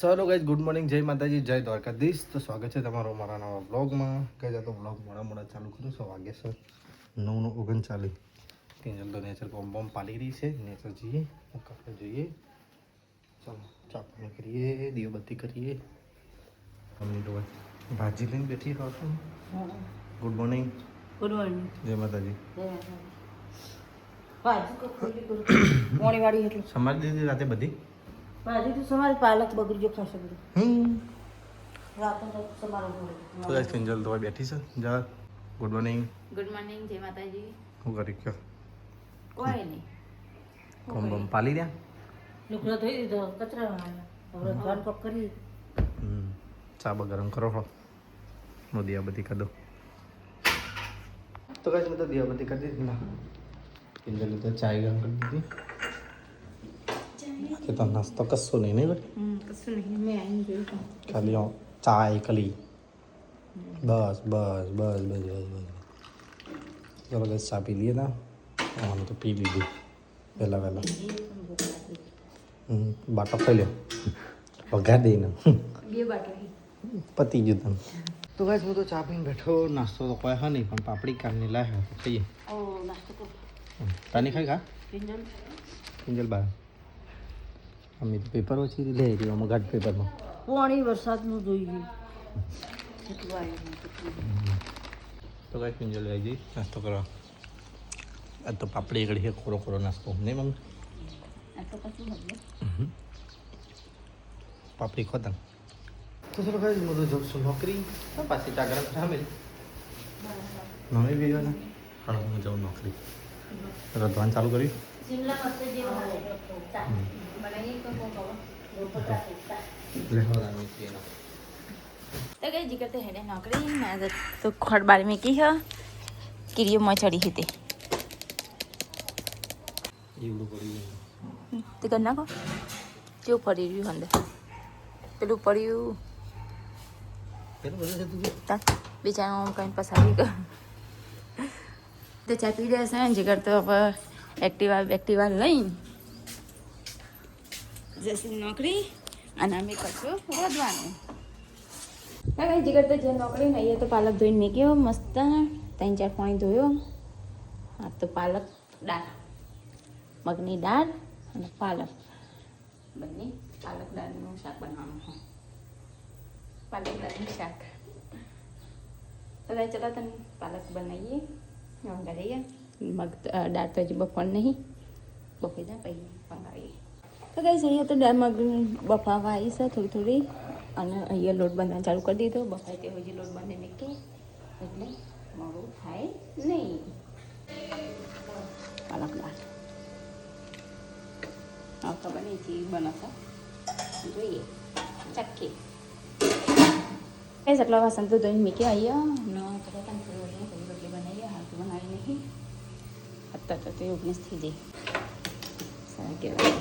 ચાલો guys, good morning, જય માતાજી, જય દ્વારકાધીશ. તો સ્વાગત છે તમારું મારા નવા બ્લોગમાં. ગાઈઝ, આ તો બ્લોગ મોડા ચાલુ કરું છું. વાગે છે 9:39. કિંજલ તો નેચર બોમ્બ પાલી રહી છે. નેચર જઈએ, કાપડ જોઈએ. ચાલો ચા પાણી કરીએ, દીવબત્તી કરીએ. મમ્મી તો ભાજી લઈને બેઠી રહો છો. Good morning. Good morning. જય માતાજી. મોણી વાળી એટલે સમાજ દીધી રાતે બધી. ભાજી તો સમારે પાલક બગડી જો ખાશે બધું. રાતે સમારો તો ગાઈઝ, કિંજલ તો બેઠી છે. જા, ગુડ મોર્નિંગ. ગુડ મોર્નિંગ, જય માતાજી. શું કરી કયો? કોઈ નહીં. કોમ પાલી રહ્યા. લુકડો ધોઈ દીધો, કચરા હવે ધોન પક કરી. ચા ગરમ કરો હો. હું દિયાબત્તી કરી દઉં. તો કાંઈ મેં તો દિયાબત્તી કરી દીધી ના. કિંજલે તો ચાય ગરમ કરી દીધી. કે તો નાસ્તો કશું નહીં નહીં ભાઈ. કશું નહીં, મેં આવીને જોયું. ખાલી ચાય કલી. બસ બસ બસ બસ બસ બસ. ચલો કઈ ચા પી લઈએ ના. અમે તો પી લીધી વહેલા વહેલા. બાટો ખાઈ લ્યો. વઘાર દઈને બે બાટલી પતી ગયું તમે. તો ગાઈસ, હું તો ચા પીને બેઠો. નાસ્તો તો કોઈ હા નહીં, પણ પાપડી કારની લાય ખાઈએ. ઓ નાસ્તો કર. તાની ખાઈ ખા કિંજલ કિંજલ બા. અમે તો પેપર ઓછી લે રહી અમે ગાઢ પેપરમાં. પાણી વરસાદનું જોઈ ગયું. કેટલું આવ્યું તો કાંઈ કિંજલ આવી જઈ નાસ્તો કરવા. આ તો પાપડી આગળ છે, ખોરો ખોરો નાસ્તો નહીં મમ્મી. આ તો કશું નથી. પાપડી ખોતા. તો ચલો ભાઈ, હું તો જાઉં છું નોકરી. પાછી ચા ગરમ સામે મમ્મી બી ને. હા, હું જાઉં નોકરી. રધવાનું ચાલુ કર્યું. શિમલા મસ્ત જેવા બનાવીએ તો બહુ ખબર. તો કઈ જીગર તો હેડે નોકરી મેં તો ખોટ બાર મેં કી હ કિરીઓ માં ચડી હતી એવડું પડી તે કરી નાખો. કેવું પડી રહ્યું અંદર પેલું પડ્યું કેટલું બધું છે તું. બિચારા કઈ પસારી ગયો તો ચા પી દેશે ને જીગર તો હવે એક્ટિવા લઈને જશે નોકરી અને અમે કરશું વધવાનું. કઈ જીગર તો જે નોકરી ને અહીંયા તો પાલક ધોઈને મેક્યો મસ્ત 3-4 પાણી ધોયો. આ તો પાલક દાળ, મગની દાળ અને પાલક બંને પાલક દાળનું શાક બનાવવાનું હોય. પાલક દાળનું શાક તો ચલો તને પાલક બનાવીએ વઘારીએ. મગ દાળ તો હજી બફાણ નહીં, બફાઈ જાય પછી વઘારીએ. તો કઈ અહીંયા તો દાળ મગ બફાવા આવી છે થોડી થોડી અને અહીંયા લોટ બાંધવાનું ચાલુ કરી દીધો. બફાય તે હજી લોટ બાંધી મૂકે એટલે મોડું થાય નહીં. પાલક દાળ ખબર નહીં ચીજ બનાવશે, જોઈએ ચક્કી. કઈ એટલા વાસણ તો ધોઈને મૂક્યા અહીંયા ને પછી રોટલી બનાવીએ. હાલ તો બનાવી નહીં, અત્યારે તો 19 થઈ જાય. સારા કહેવાય.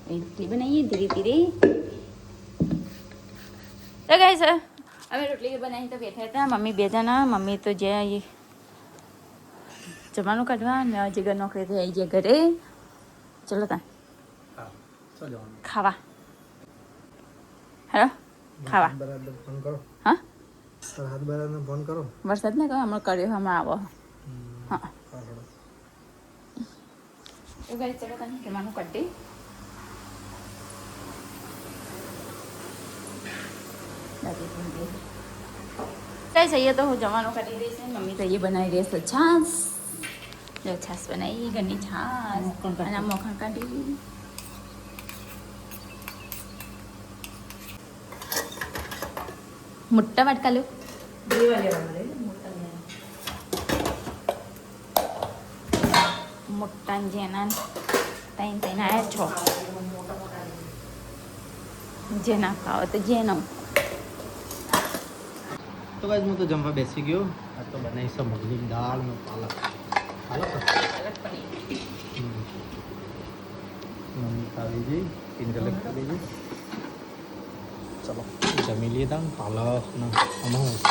રોટલી બનાવીએ ધીરે ધીરે. તો ગાય સર અમે રોટલી બનાવી તો બેઠા હતા મમ્મી બે જણા. મમ્મી તો જે જમવાનું કાઢવા ને જીગર નોકરીથી આવી જાય ઘરે. ચલો ત્યાં ખાવા. હેલો ખાવા. બરાબર ફોન કરો. હા હાથ બરાબર ફોન કરો. વરસાદ ને કહો હમણાં કર્યો હમણાં આવો. હા તો ગાય ચલો ત્યાં જમવાનું કાઢી. કઈ જઈએ તો હું જમવાનું કરી દઈશ. મમ્મી તો એ બનાવી રહી છે છાશ. જો છાશ બનાવી, ઘરની છાશ અને મોખણ કાઢી. મોટા વાટકા લો. મોટા જેના 3 આવ્યા 6. જેના ખાવ તો જેનો. તો ગાઈસ, હું તો જમવા બેસી ગયો. આ તો બનાવી છે મગની દાળ ને પાલક. પાલક મમ્મી ખાવી જઈ, કિંજલે ખાવી જઈ. ચલો જમી લઈએ તા. પાલક ને અમુક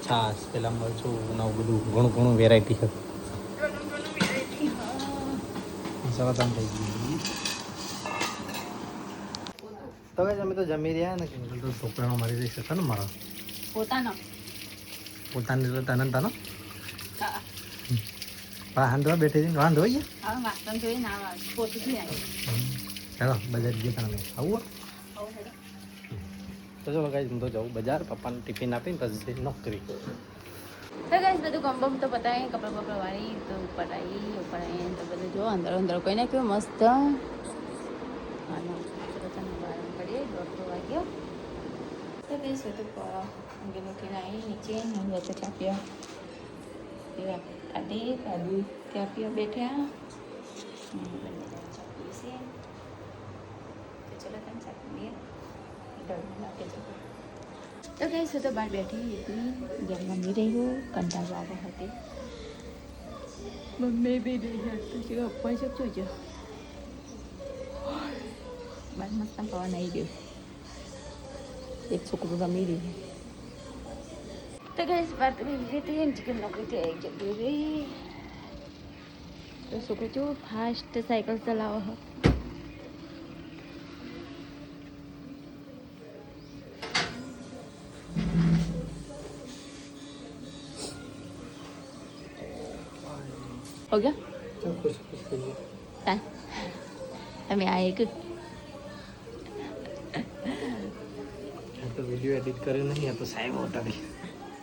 છાશ, પેલા મરચું ને બધું ઘણું ઘણું વેરાયટી છે. ચલો તમે થઈ ગઈ. તો guys, અમે તો જમી રહ્યા ને કિંજલ તો છોકરાનો મારી રહી છે ને મારા પોતાનો પોતાની રીતે તને તને હા વાંધો બેઠી હતી વાંધો હોય હવે વાસણ જોઈને આવા પોતું જોઈ આવી ચાલો બજાર જઈએ તમે આવું હવે તો ચલો ગાઈસ હું તો જાઉં બજાર પપ્પાને ટિફિન આપીને પછી નોકરી તો ગાઈસ બધું કમ્બમ તો પતાવી કપડાં બપડા વાળી તો ઉપર આવી તો બધું જો અંદર અંદર કોઈ નાખ્યું મસ્ત કરીએ 1:30 વાગ્યો તો ગાઈસ તો અંગે મૂકીને આવી નીચે હવે તો ચા પીવા દાદી ચા પીવા બેઠા ચા પીશે તો ચલો તમે ચા પીએ તો કઈ શું તો બહાર બેઠી હતી જેમ મમ્મી રહ્યું કંટાળો આવે હતી મમ્મી બી નહીં તો શું અપવાઈ શકજો જો બહાર મસ્ત પવન આવી ગયું એક છોકરું રમી રહ્યું તો કઈ વાત રીતે ચિકન નોકરીથી આવી જતી રહી તો છોકરો જો ફાસ્ટ સાયકલ ચલાવો હો हो गया ખુશ ખુશ થઈ ગયો ता हमें आए कि આ તો વિડીયો એડિટ કર્યો નહીં આ તો સાહેબ ઉતારી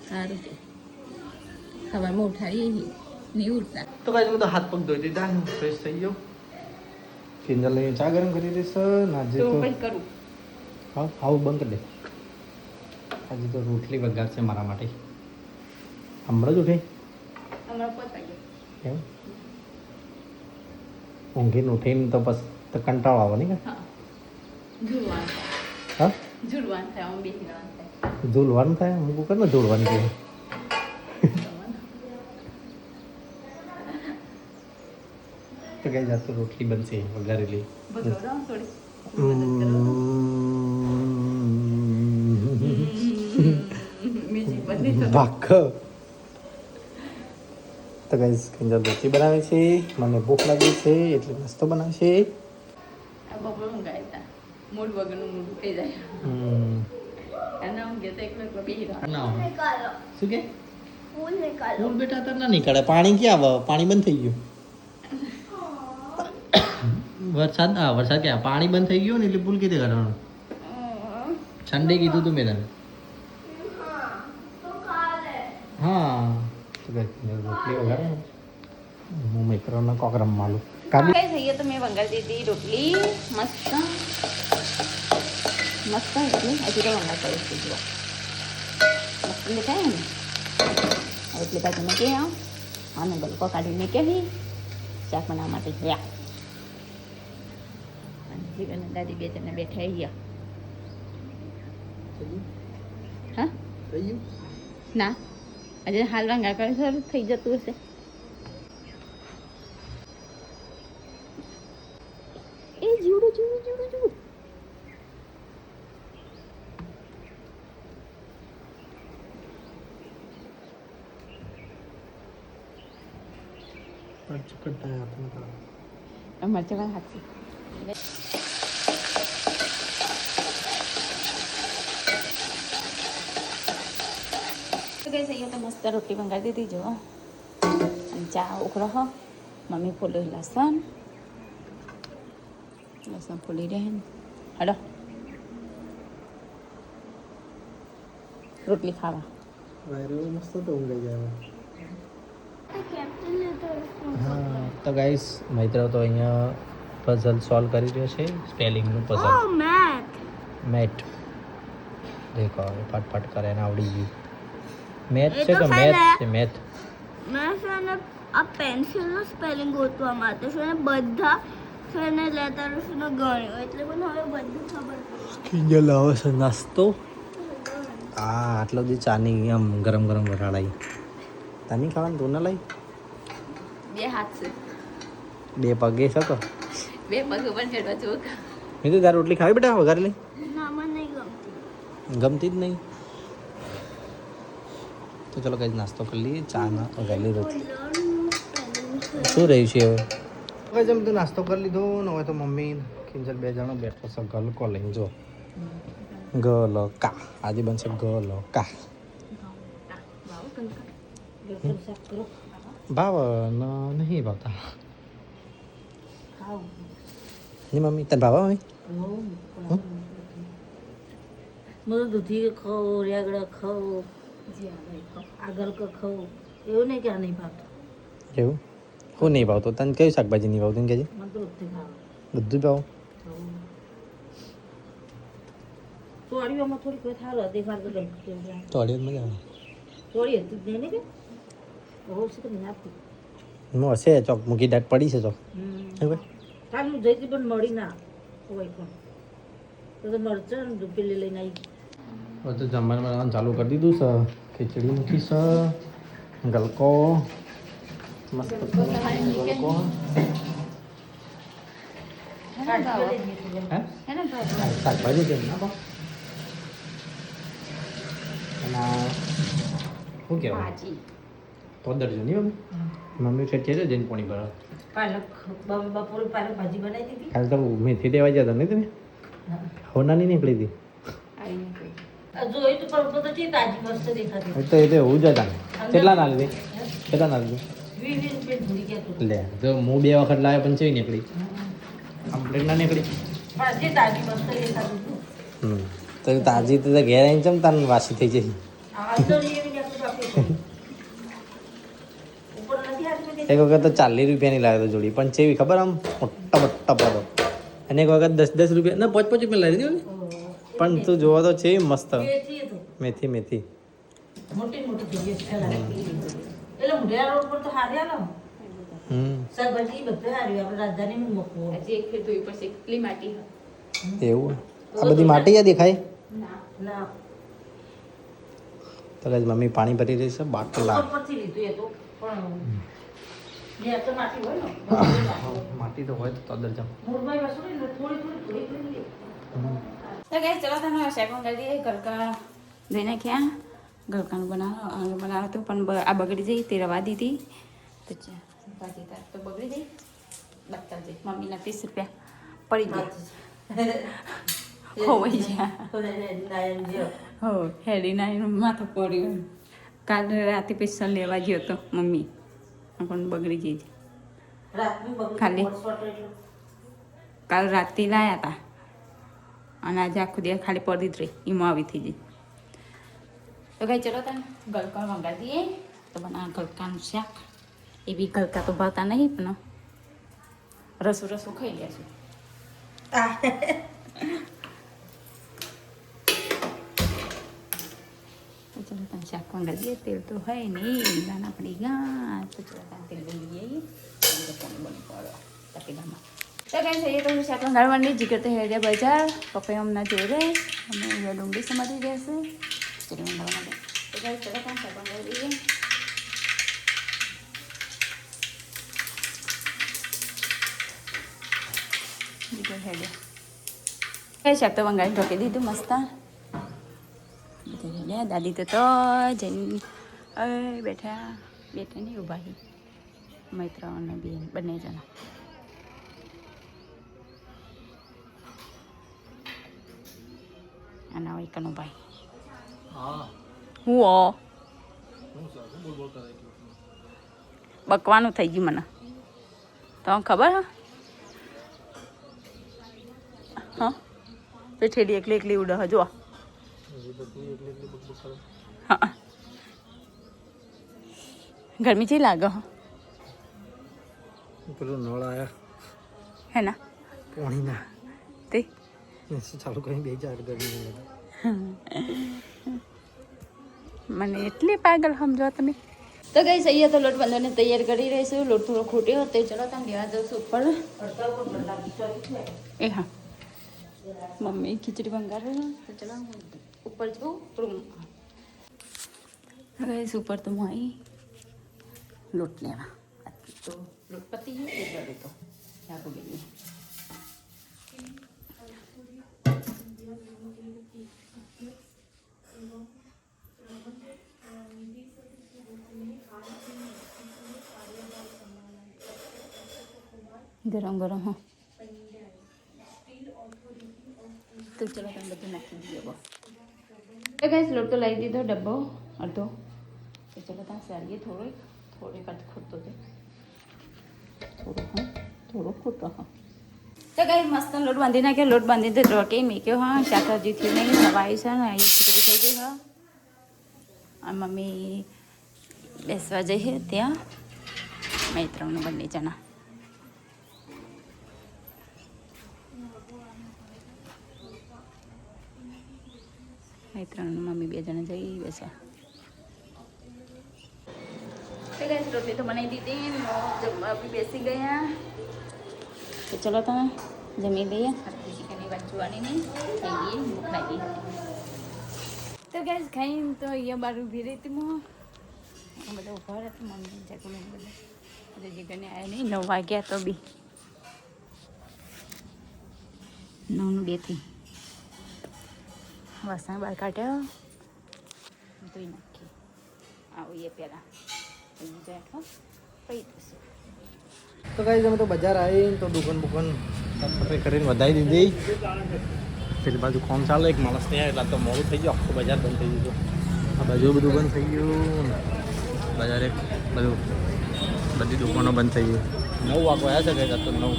सारू सवार में उठाई नहीं उठता તો ગાઈસ હું તો હાથ પગ ધોઈ દીધા ફ્રેશ થઈ ગયો કિંજલ ને ચા ગરમ કરી દઈશ આજે तो તો बंद करूँ હા આવું બંધ કરી દે આજે તો રોટલી વઘાર છે મારા માટે હમણાં જ ઉઠી हमारा पहुँच पाइए એમ ઊંઘીને ઉઠીને તો બસ તો કંટાળો આવે નહીં हाँ जुड़वान હા जुड़वान था हम भी हिलवान था ઝૂલવાનું થાય અમુક કર ને ઝૂલવાનું કહે તો કઈ જાતું રોટલી બનશે વઘારેલી बदलो थोड़ी मीठी बनी तो વાક તો ગાઈસ કિંજલ રોટલી બનાવે છે મને ભૂખ લાગી છે એટલે નાસ્તો બનાવે છે अब बबल मंगाया था मूड वगैरह मूड पे जाए एना हम गए थे एक लोग भी हिला ના શું કે ફૂલ બેટા તો ના નીકળે પાણી ક્યાં આવે પાણી બંધ થઈ ગયું વરસાદ ક્યાં પાણી બંધ થઈ ગયું ને એટલે પુલ કીધે કાઢવાનું સન્ડે કીધું તું મેં તને હા તો રોટલી વગાડે હું મિત્રોને કોક રમવાનું કાબી गाइस ये तो मैं बंगाल दी थी रोटली मस्त मस्त इतनी अजी तो बंगाल कर इसकी जो मस्त लिखा है ना और इतने बाजू में क्या हाँ नंगल को काढ़ी में क्या ही शाक बना माटे या जीवन दादी બે જણા બેઠા અહીંયા હા ના આજે હાલ વાંગા કરે સારું થઈ જતું હશે એ જીવડું જીવડું જીવડું જીવડું મરચાં હાથથી તો ગઈ અહીંયા તો મસ્ત રોટી મંગાવી દીધી જો અને ચા ઉકળો હો મમ્મી ફોલો લસણ લસણ ફોલી રહે ને હડો રોટલી ખાવા મસ્ત તો ઊંઘાઈ જાય હા તો ગાઈસ મૈત્ર તો અહીંયા પઝલ સોલ્વ કરી રહ્યો છે સ્પેલિંગનું પઝલ મેટ દેખો હવે ફટફટ કરે ને આવડી ગયું મેથ છે કે મેથ છે મેથ મેં છે ને આ પેન્સિલનું સ્પેલિંગ ગોતવા માટે છે ને બધા છે ને લેટર્સ નો ગણ્યો એટલે મને હવે બધું ખબર કિંજલ લાવો છે નાસ્તો આ આટલો બધી ચાની આમ ગરમ ગરમ વરાળાઈ તાની ખાવાનું તું ના લઈ બે હાથ છે બે પગે છે તો બે પગ ઉપર ચડવા ચોક મેં તો તાર રોટલી ખાવી બેટા વઘારી લઈ ના મને નહીં ગમતી ગમતી જ નહીં તો ચલો કઈ નાસ્તો કરી લઈએ ચા ના વઘારેલી રોટલી શું રહ્યું છે હવે કઈ જેમ તો નાસ્તો કરી લીધો ને હવે તો મમ્મી કિંજલ બે જણા બેઠો છે ગલકો લઈને જો ગલકા આજે બનશે ગલકા. ભાવ નહીં ભાવતા ની મમ્મી તને ભાવ મમ્મી બધું દૂધી ખાઓ રેગડા ખાઓ આગળ ખાઓ એવું નહીં કે આ નહીં ભાવતું એવું હું નહીં ભાવતો તને કયું શાકભાજી નહીં ભાવતું કે મને તો બધું ભાવ બધું ભાવ ચોળીઓમાં થોડીક કોઈ થારો હતી મારે તો ગમતું તો અડિયત મજા આવે ચોળી હતી જ નહીં કે બહુ છે કે નાખી હું હશે ચોક મૂકી દાટ પડી છે ચોક કાલ હું જઈતી પણ મળી ના હોય પણ તો મરચાં ને પેલી લઈને આવી હવે તો જમવાનું બનાવવાનું ચાલુ કરી દીધું છે ખીચડી મૂકી છે ગલકો મસ્ત ગલકો શાકભાજી કેમ ના ભાવ અને શું કહેવાય તો દરજો નહીં મમ્મી છે જઈને પોણી ભરા પાલક બપોરે પાલક ભાજી બનાવી દીધી કાલે તો મેથી દેવા જતા નહીં તમે હોના નહીં નીકળી હતી જોઈ તો પણ તો છે તાજી મસ્ત દેખાતી એ તો એવું જ હતા કેટલા ના લીધી કેટલા ના લીધી 20 રૂપિયા ભૂલી ગયા તું લે તો હું 2 વખત લાવ્યો પણ ચઈ નીકળી કમ્પ્લીટ ના નીકળી પણ જે તાજી મસ્ત દેખાતી હતું તો તાજી તો ઘેર આવીને ચમ તાન વાસી થઈ જઈ આ તો એવી ને આપણે બાપી ઉપર નથી આવી એક વખત તો 40 રૂપિયાની લાવ્યો તો જોડી પણ ચેવી ખબર આમ મોટા મોટા પાડો અને એક વખત 10 રૂપિયા ના 5 રૂપિયા લાવી દીધી પણ તું જોવા તો છે મસ્ત મેથી મેથી મોટી મોટી જગ્યાએ ફેલાય એટલે મુઢિયા રોડ પર તો હારી આલો શાકભાજી બધે હારી આપણે રાજધાનીમાં મૂકવો હજી એક ફેર ધોઈ પડશે એટલી માટી એવું આ બધી માટી યા દેખાય ના તો ગાઈસ મમ્મી પાણી ભરી રહી છે બાટલા ઉપરથી લીધું એ તો પણ ને તો માટી હોય ને માટી તો હોય તો અંદર જાવ મૂળમાં વસ્તુ ને થોડી થોડી થોડી તો ગઈ ચલો તમે શેકમાં કરી દઈએ ગલકા ધોઈ નાખ્યા ગલકાનું બનાવો હતું પણ આ બગડી જઈ તે રવા દીધી તો ભાજી તાર તો બગડી જઈ બત્તા જઈ મમ્મીના 30 રૂપિયા પડી ગયા ખોવાઈ ગયા હો હેડી નાઈનું માથું પડ્યું કાલે રાતે પૈસા લેવા ગયો હતો મમ્મી પણ બગડી જઈ ખાલી કાલ રાતે લાયા હતા અને આજે આખું દિવસ ખાલી પડી જ રહી એમાં આવી થઈ જઈ તો કઈ ચલો તને ગલકા મંગાવી દઈએ તો બના ગલકાનું શાક એ બી ગલકા તો ભાવતા નહીં પણ રસું રસું ખાઈ લેશું તો ચલો તને શાક મંગાવી દઈએ તેલ તો હોય નહીં દાના પડી ગયા તો ચલો તને તેલ લઈ લઈએ બની પડો તપેલામાં તો કઈ થઈએ તો શાક મંગાડવાની જીગર તો હેડ્યા બજાર પપ્પાએ હમણાં જોડે અમે અહીંયા ડુંગળી સમારી રહેશે ચલો મંગાવવા માટે તો કઈ ચલો તને શાક મંગાવી દઈએ જીગર હેડ્યા કઈ શાક તો મંગાવી ઢોકી દીધું મસ્ત દાદી તો જઈને બેઠા બેઠા નહીં ઊભા મૈત્ર અને બેન બંને જણા અને એકનો ભાઈ હું બકવાનું થઈ ગયું મને તમને ખબર હા પેઠેડી એકલી એકલી ઉડે હજુ હા ગરમી ચી લાગે પેલું નળ આયા હે ના પાણીના તે ચાલુ કરી બે ચાર ગરમી મને એટલી પાગલ સમજો તમે તો ગઈ અહીંયા તો લોટ બંધોને તૈયાર કરી રહીશું લોટ થોડો ખૂટ્યો તે ચલો તમે લેવા જાઉં છું ઉપર એ હા મમ્મી ખીચડી બંગારે તો ચલો ઉપર જવું રૂમ ગઈશ ઉપર તો હું આવી લોટ લેવા તો લોટ પતી ગયો એ ગયો તો લાગુ ગઈ ગરમ ગરમ હા તો ચલો તમે બધું નાખી દઈએ બહુ તો ગાઈસ લોટ તો લઈ દીધો ડબ્બો અડધો તો ચલો ત્યાં સારીએ થોડોક જ ખૂટતો છે થોડો ખૂટો હા તો ગાઈસ મસ્ત લોટ બાંધી નાખ્યો લોટ બાંધી દીધો રોટી મેક્યો હા શાકભાજી થયું નહીં સવાઈ છે ને અહીં ખીચડી થઈ ગઈ હા આ મમ્મી બેસવા જઈએ ત્યાં મૈત્રનું બંને જણા મૈત્રનું મમ્મી બે જણા જઈ બેસ્યા રોટલી તો બનાવી દીધી જમવા બી બેસી ગયા તો ચલો તમે જમી લઈએ ચિકનની વાત જોવાની નહીં થઈ ગઈ ભૂખ લાગી તો ગેસ ખાઈને તો અહીંયા બાર ઊભી રહી હતી હું બધા ઉભા હતા મમ્મી જગમે બધા જીગરને આવ્યા નહીં 9 વાગ્યા તો બી 9:02 થી વાસણ બહાર કાઢ્યો ધોઈ નાખી આવીએ પહેલાં બેઠો પછી થશે તો ગાઈસ અમે તો બજાર આવીને તો દુકાન સાફ સફાઈ કરીને વધારી દીધી પેલી બાજુ કોમ ચાલે એક માણસ નહીં આવે એટલે તો મોડું થઈ ગયું આખું બજાર બંધ થઈ ગયું આ બાજુ બધું બંધ થઈ ગયું બજાર એક બધું બધી દુકાનો બંધ થઈ ગઈ 9 વાગવા આવ્યા છે ગાઈસ તો 9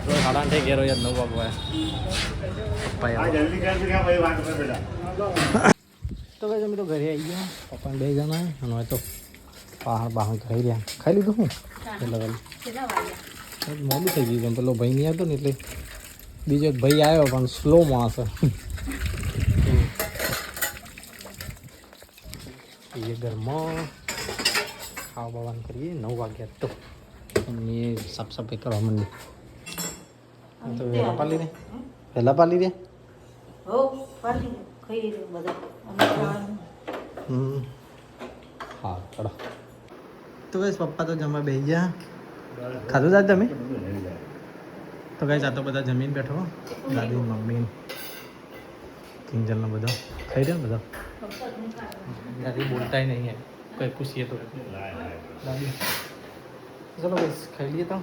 8:30 ઘેર હોય 9 વાગવા તો ગાઈસ અમે તો ઘરે આવી ગયા પપ્પાને 2 જણા અને હોય તો બહાર ખાઈ રહ્યા ખાઈ લીધું હું મોડું થઈ ગયું પેલો ભાઈ નહીં આવતો ને એટલે બીજો એક ભાઈ આવ્યો પણ સ્લો માણસ એ ઘરમાં ખાવા બાવાનું કરીએ 9 વાગ્યા તો એ સાફ સફાઈ કરવા માંડી તો વહેલા પાલી રે વહેલા પાલી રે હો પાલી ખાઈ બધા હા ચલો તો ગાઈસ પપ્પા તો જમવા બેસી ગયા ખાધું દાદ તમે તો ગાઈસ આ તો બધા જમીન બેઠો દાદી મમ્મી કિંજલનો બધો ખાઈ રહ્યો બધો દાદી બોલતાય નહીં હે કોઈ પૂછીએ તો દાદી ચલો ગાઈસ ખાઈ લઈએ તો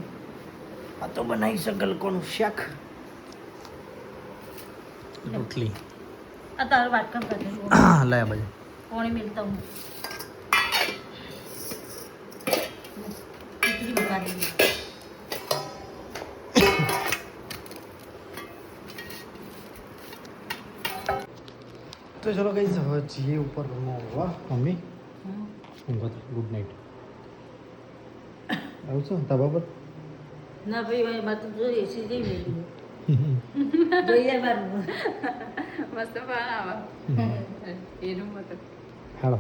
આ તો બનાવી છે ગલકોનું શાક રોટલી આ તારો વાત કમ કરજો લાયા બાજુ કોણી મિલતા હું ખીચડી બગાડી તો ચલો ગાઈસ હવે જઈએ ઉપર રૂમમાં વાહ મમ્મી ગુડ નાઇટ આવું છું ધાબા પર ના ભાઈ ભાઈ મારે તો જોઈએ એસી જઈ મેળવી જોઈએ મારું મસ્ત બનાવો એનું મત હાલો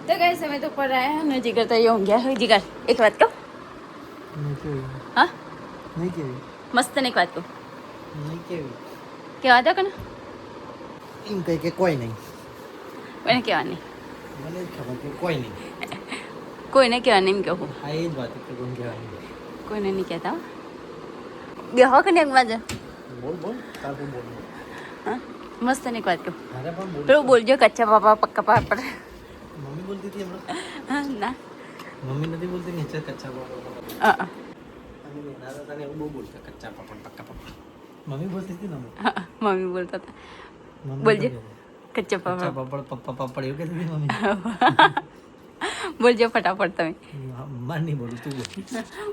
તો ગાઈસ અમે તો પર આયા ને જીગર તો અહીંયા ઊંઘ્યા હોય જીગર એક વાત કહું હા નહીં કેવી મસ્ત ને એક વાત કહું નહીં કેવી કહેવા દો કે ને એમ કહે કે કોઈ નહીં કોઈને કહેવાની મને જ ખબર કે કોઈ નહીં કોઈને કહેવાની એમ કહું આ એ જ વાત કે કોઈને કહેવાની કોઈને નહીં કહેતા બેહો કે ને એક બાજુ બોલ તારું બોલ હા મસ્ત ને એક વાત કહું અરે પણ બોલ પેલું બોલજો કચ્ચા પાપા પક્કા પાપડ મમ્મી બોલતી હતી હમણાં હા ના મમ્મી નથી બોલતી નીચે કચ્ચા પાપડ હા અને નાના તને એવું બહુ બોલતા કચ્ચા પાપડ પક્કા પાપડ મમ્મી બોલતી હતી ને મમ્મી બોલતા હતા મમ્મી બોલજે તો કચ્ચા કચ્ચા પાપડ પાપડ પપ્પા પાપડ એવું કહેતી હતી મમ્મી બોલજો ફટાફટ તમે માર નહીં બોલું તું બોલ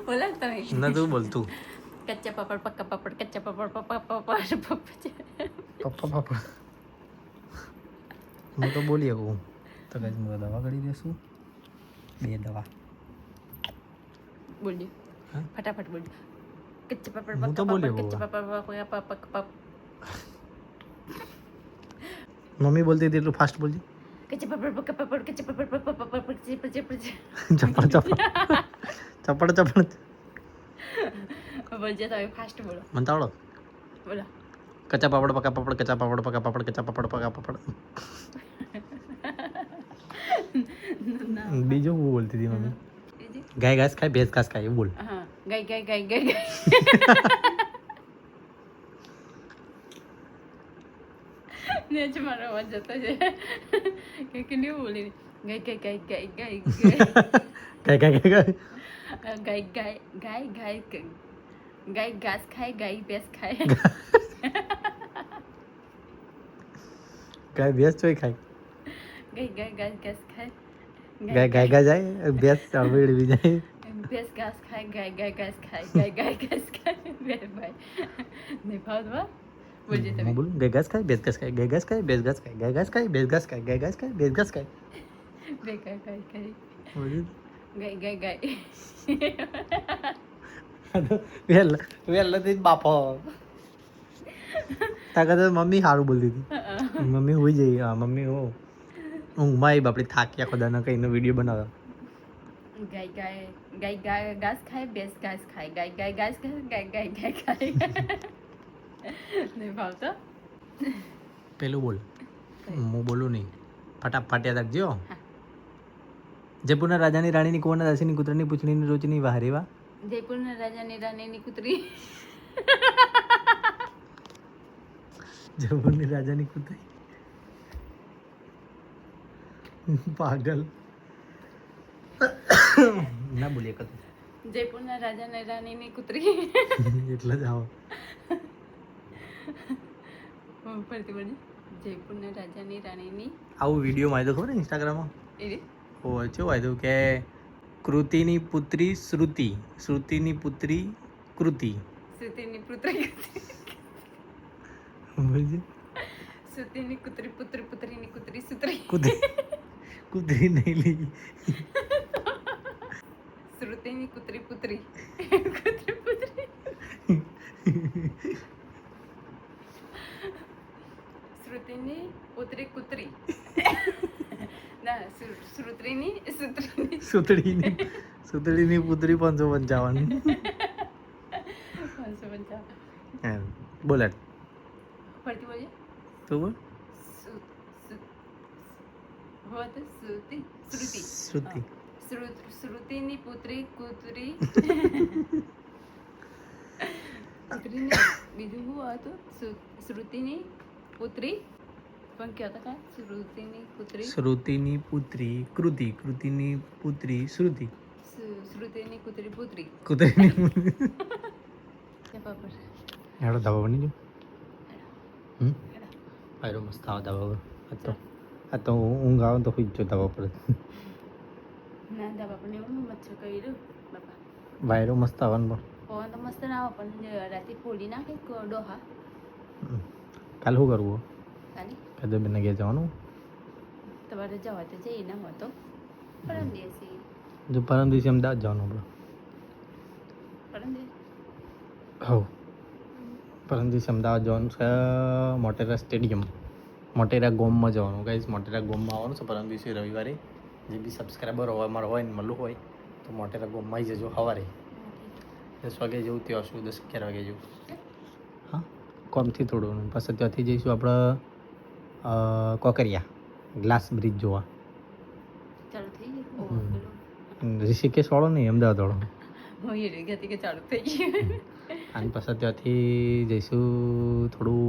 બોલો ને તમે ના તું બોલતું કચ્ચા પાપડ પક્કા પાપડ કચ્ચા પાપડ પપ્પા પાપડ પપ્પા પાપડ હું તો બોલી શકું તો કઈ હું દવા કરી દેશું 2 દવા બોલજો હા? ફટાફટ બોલજો કચ્ચા પાપડ હું તો બોલ્યો બહુ. કચ્ચા પાપડ મમ્મી બોલતી હતી એટલું ફાસ્ટ બોલતી કચ્ચા પાપડ પક્કા પાપડ કચ્ચા પાપડ ચપડ બોલજો તમે ફાસ્ટ બોલો મને તો આવડો બોલો કચ્ચા પાપડ પકા પાપડ કચ્ચા પાપડ પકા પાપડ કચ્ચા પાપડ પકા પાપડ બીજું હું બોલતી હતી મમ્મી ગાય ઘાસ ખાય ભેંસ ઘાસ ખાય એવું બોલ હા ગાય ગાય ગાય ગાય ગાય ને જ મારો અવાજ જતો છે કે કેવી બોલી ગાય ગાય ગાય ગાય ગાય ગાય ગાય ગાય ગાય ગાય ગાય ગાય ગાય ઘાસ ખાય ગાય ભેંસ ખાય ગાય ભેંસ ચોય ખાય ગાય ઘાસ ખાય ગાય ગાય ગાય જાય ભેંસ અળવી જાય ભેંસ ઘાસ ખાય ગાય ઘાસ ખાય ગાય ઘાસ ખાય બે ભાઈ નહીં ભાવવા બોલજે તમે હું બોલું ગાય ઘાસ ખાય ભેંસ ઘાસ ખાય ગાય ઘાસ ખાય ભેંસ ઘાસ ખાય ગાય ઘાસ ખાય ભેંસ ઘાસ ખાય ગાય ઘાસ ખાય ભેંસ ઘાસ ખાય બે ગાય બોલું ગાય વેલા થી બાપો તાકાત મમ્મી સારું બોલતી હતી મમ્મી હોઈ જઈ હા મમ્મી હો ઊંઘમાં આવી બાપડી થાકી આખો દાના કઈનો વિડીયો બનાવ્યો ગાય ઘાસ ખાય ભેંસ ઘાસ ખાય ગાય ઘાસ ખાય ગાય ખાય નહીં ભાવતો પેલું બોલ હું બોલું નહીં ફટાફટ યાદ રાખજો જયપુરના રાજાની રાણીની કુંવરના દાસીની કૂતરાની પૂંછડીની રોચની વાહરી વા જયપુરના રાજાની રાણીની કૂતરી જયપુરની રાજાની કૂતરી પાગલ ના બોલીએ કદ જયપુરના રાજાની રાણીની કૂતરી એટલે જ આવો ફરતી બોલજે જયપુરના રાજાની રાણીની આવું વિડીયો માં તો ખબર ને ઇન્સ્ટાગ્રામમાં એ રે ઓ શું આવ્યું કે કૃતિની પુત્રી શ્રુતિ શ્રુતિની પુત્રી કૃતિ શ્રુતિની પુત્રી બોલજે શ્રુતિની કૂતરી પુત્રીની કૂતરી સુત્રી કૂતરી કૂતરી નહીં લી શ્રુતિની કૂતરી પુત્રી શ્રુતિની પુત્રી કૂતરી ના શ્રુતિની સુતડીની સુતડીની પુત્રી 555 555 બોલ ફરતી બોલજે તું બોલ શ્રુતિ શ્રુતિ શ્રુતિની પુત્રી કૂતરી કૂતરીને બીજું શું હતું શ્રુતિની પુત્રી પણ કહેતા કા શ્રુતિની પુત્રી શ્રુતિની પુત્રી કૃતિ કૃતિની પુત્રી શ્રુતિ શ્રુતિની કૂતરી પુત્રી કૂતરીની બાબર હેડો ધાબા બની જો આયરો મસ્ત આવો ધાબા પર આ તો ઊંઘ આવે તો ખુદ જો ધાબા પર ના દા બાપા ને એવું મચ્છર કર્યું બાપા વાયરો મસ્ત આવવાનો પવન તો મસ્ત ના આવે પણ રાતે ફોડી નાખે ડોહા કાલે શું કરવું કાલે કદે બેન ઘેર જવાનું તમારે જવા તો જઈ ના હોય તો પરમ દિવસે જો પરમ દિવસે અમદાવાદ જવાનું આપણે પરમ દિવસ હો પરમ દિવસે અમદાવાદ જવાનું છે મોટેરા સ્ટેડિયમ મોટેરા ગોમમાં જવાનું ગાઈઝ મોટેરા ગોમમાં આવવાનું છે પરમ દિવસે રવિવારે જે બી સબસ્ક્રાઈબર હોય અમારો હોય ને મળવું હોય તો મોટેરા ગોમમાં આવી જજો સવારે 10 વાગે જેવું ત્યાં આવશું 10-11 વાગે જેવું હા કોમથી થોડું પછી ત્યાંથી જઈશું આપણે કોકરિયા ગ્લાસ બ્રિજ જોવા ચાલુ થઈ ગયું ઋષિકેશ વાળો નહીં અમદાવાદ વાળો હું એ રહી ગઈ કે ચાલુ થઈ ગયું અને પછી ત્યાંથી જઈશું થોડું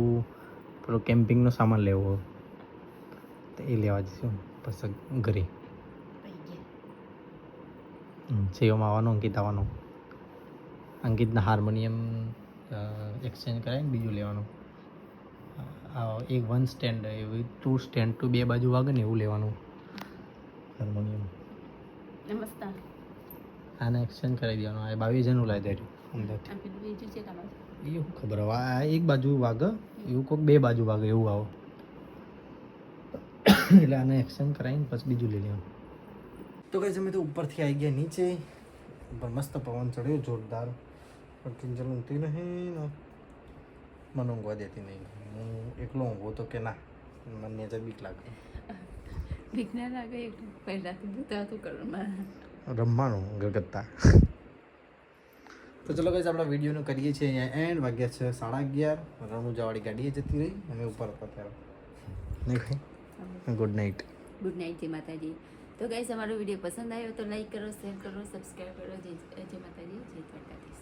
પેલો કેમ્પિંગનો સામાન લેવો તો એ લેવા જઈશું પછી ઘરે સેવામાં આવવાનો અંકિત આવવાનો અંકિતના હાર્મોનિયમ એક્સચેન્જ કરાવીને બીજું લેવાનું એક 1 સ્ટેન્ડ એવી 2 સ્ટેન્ડ ટુ 2 બાજુ વાગે ને એવું લેવાનું હાર્મોનિયમ નમસ્કાર આને એક્સચેન્જ કરાવી દેવાનું આ 22,000નું લાવી દેજો અમદાવાદ આ પેલું બીજું છે તમારું એ શું ખબર હવે આ એક બાજુ વાગે એવું કોઈક 2 બાજુ વાગે એવું આવો એટલે આને એક્સચેન્જ કરાવીને પછી બીજું લઈ લેવાનું તો કઈ અમે તો ઉપરથી આવી ગયા નીચે ઉપર મસ્ત પવન ચડ્યો જોરદાર પણ કિંજલ ઊંઘતી નહીં ને મને ઊંઘવા દેતી નહીં હું એકલો ઊંઘો તો કે ના મને નેચર બીક લાગે વિજ્ઞાન લાગે એટલું પહેલાંથી બધા હતું કરવામાં રમવાનું ગગત્તા તો ચલો કઈ આપણા વિડીયોનું કરીએ છીએ અહીંયા એન્ડ વાગ્યા છે 11:30 રણુજાવાળી ગાડીએ જતી રહી અમે ઉપર હતા ત્યારે નહીં ભાઈ ગુડ નાઇટ ગુડ નાઇટ જય માતાજી તો ગાઈસ અમારો વિડીયો પસંદ આવ્યો તો લાઈક કરો શેર કરો સબસ્ક્રાઈબ કરો જય માતાજી જય દ્વારકાધીશ